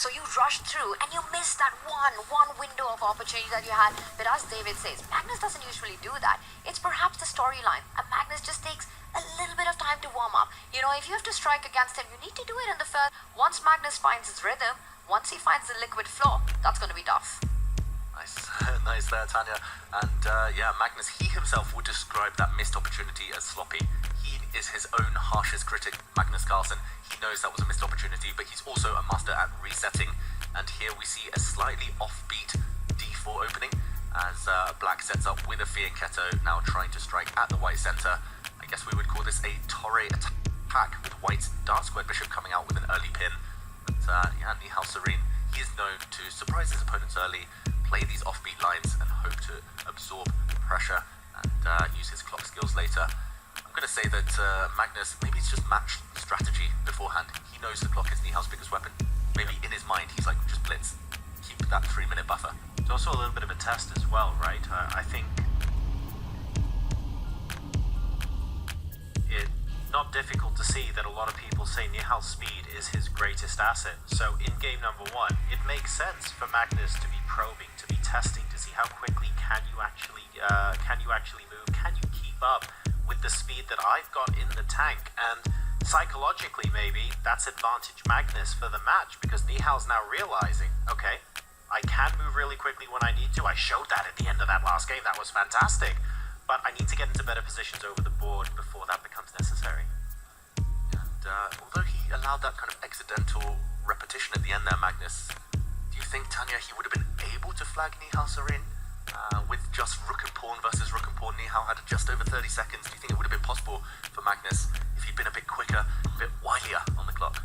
So you rush through and you miss that one window of opportunity that you had. But as David says, Magnus doesn't usually do that. It's perhaps the storyline, and Magnus just takes a little bit of time to warm up. You know, if you have to strike against him, you need to do it in the first. Once Magnus finds his rhythm, once he finds the liquid flow, that's going to be tough. Nice, nice there, Tanya. And yeah, Magnus, he himself would describe that missed opportunity as sloppy. He is his own harshest critic, Magnus Carlsen. He knows that was a missed opportunity, but he's also a master at resetting. And here we see a slightly offbeat D4 opening as Black sets up with a Fianchetto, now trying to strike at the white center. I guess we would call this a Torre attack, with White's Dark Squared Bishop coming out with an early pin. But yeah, Nihal Sarin, he is known to surprise his opponents early, play these offbeat lines, and hope to absorb pressure and use his clock skills later. I'm going to say that Magnus, maybe it's just match strategy beforehand. He knows the clock is Nihal's biggest weapon. Maybe in his mind, he's like, just blitz, keep that 3-minute buffer. It's also a little bit of a test as well, right? I think it's not difficult to see that a lot of people say Nihal's speed is his greatest asset. So in game number 1, it makes sense for Magnus to be probing, to be testing, to see how quickly can you actually move, can you keep up with the speed that I've got in the tank. And psychologically, maybe that's advantage Magnus for the match, because Nihal's now realizing, okay, I can move really quickly when I need to. I showed that at the end of that last game. That was fantastic. But I need to get into better positions over the board before that becomes necessary. And although he allowed that kind of accidental repetition at the end there, Magnus, do you think, Tanya, he would have been able to flag Nihal Sarin with just rook and pawn versus rook and pawn? Nihal had just over 30 seconds. Do you think it would have been possible for Magnus if he'd been a bit quicker, a bit wilier on the clock?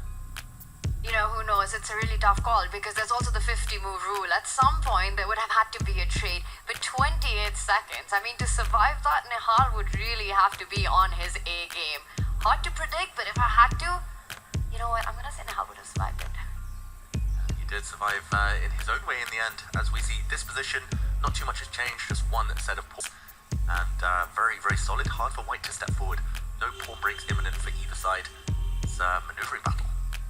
You know, who knows? It's a really tough call, because there's also the 50-move rule. At some point, there would have had to be a trade. But 28 seconds, I mean, to survive that, Nihal would really have to be on his A game. Hard to predict, but if I had to, you know what? I'm going to say Nihal would have survived it. He did survive in his own way in the end. As we see this position, not too much has changed, just one set of pawns. And very, very solid. Hard for White to step forward. No pawn breaks imminent for either side. It's a maneuvering battle.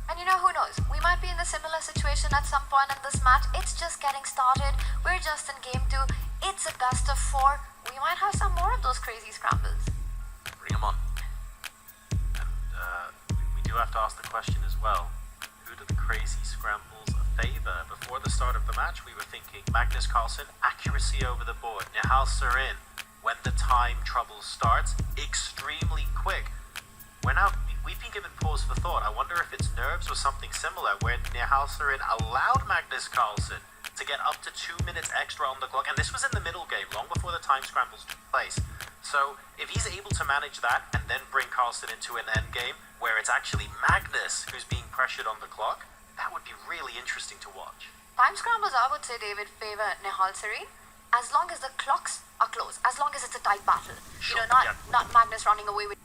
And you know, who knows? We might be in a similar situation at some point in this match. It's just getting started. We're just in game 2. It's a best of 4. We might have some more of those crazy scrambles. Bring them on. And we do have to ask the question as well. Who do the crazy scrambles favor? Before the start of the match, we were thinking Magnus Carlsen, accuracy over the board. Nihal Sarin, when the time trouble starts, extremely quick. We've been given pause for thought. I wonder if it's nerves or something similar, where Nihal Sarin allowed Magnus Carlsen to get up to 2 minutes extra on the clock. And this was in the middle game, long before the time scrambles took place. So if he's able to manage that and then bring Carlsen into an end game where it's actually Magnus who's being pressured on the clock, that would be really interesting to watch. Time scrambles, I would say, David, favor Nihal Sarin, as long as the clocks are close, as long as it's a tight battle. Sure, you know, not Magnus running away with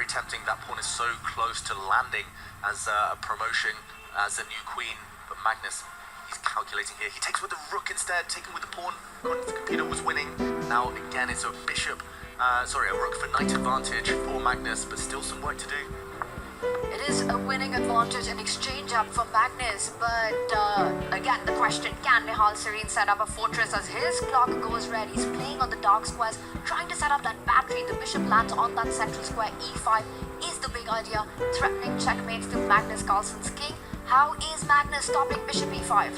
very tempting. That pawn is so close to landing as a promotion as a new queen. But Magnus, he's calculating here. He takes with the rook instead, taking with the pawn. The computer was winning. Now again it's a bishop, a rook for knight advantage for Magnus, but still some work to do. It is a winning advantage in exchange up for Magnus, but again the question, can Nihal Sarin set up a fortress as his clock goes red? He's playing on the dark squares, trying to set up that battery. The bishop lands on that central square. E5 is the big idea, threatening checkmates to Magnus Carlsen's king. How is Magnus stopping bishop E5?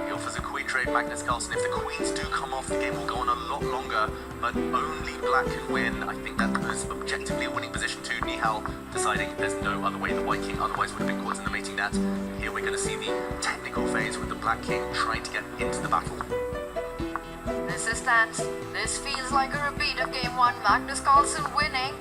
He offers a queen trade, Magnus Carlsen. If the queens do come off, the game will go on a lot longer, but only black can win. I think that was objectively a winning position too. Nihal deciding there's no other way. The white king otherwise would have been caught in the mating net. Here we're going to see the technical phase with the black king trying to get into the battle. This is tense. This feels like a repeat of game 1. Magnus Carlsen winning.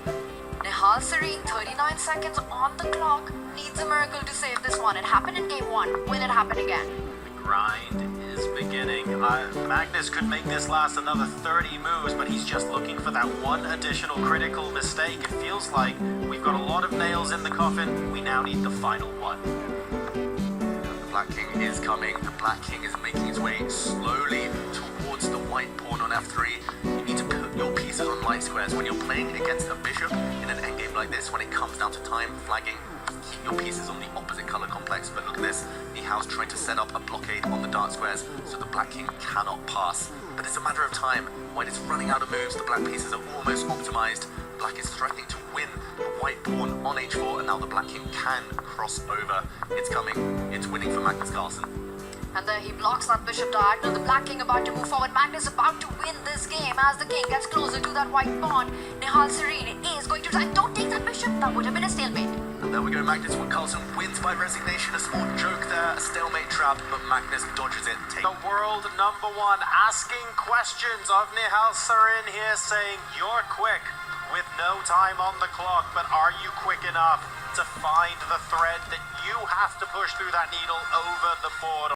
Nihal Sarin, 39 seconds on the clock. Needs a miracle to save this one. It happened in game 1. Will it happen again? Grind is beginning. Magnus could make this last another 30 moves, but he's just looking for that one additional critical mistake. It feels like we've got a lot of nails in the coffin. We now need the final one. The black king is coming. The black king is making his way slowly towards the white pawn on f3. You need to put your pieces on light squares. When you're playing against a bishop in an endgame like this, when it comes down to time flagging, keep your pieces on the opposite color complex. But look at this. Nihal's trying to set up a blockade on the dark squares so the black king cannot pass. But it's a matter of time. White is running out of moves. The black pieces are almost optimized. Black is threatening to win the white pawn on h4, and now the black king can cross over. It's coming. It's winning for Magnus Carlsen. And there he blocks that bishop diagonal. The black king about to move forward. Magnus about to win this game as the king gets closer to that white pawn. Nihal Sarin is going to try. Don't take that bishop. That would have been a stalemate. And there we go. Magnus Carlsen wins by resignation. A small joke there, a stalemate trap, but Magnus dodges it. The world number 1 asking questions of Nihal Sarin here, saying, "You're quick with no time on the clock, but are you quick enough to find the thread that you have to push through that needle over the board?"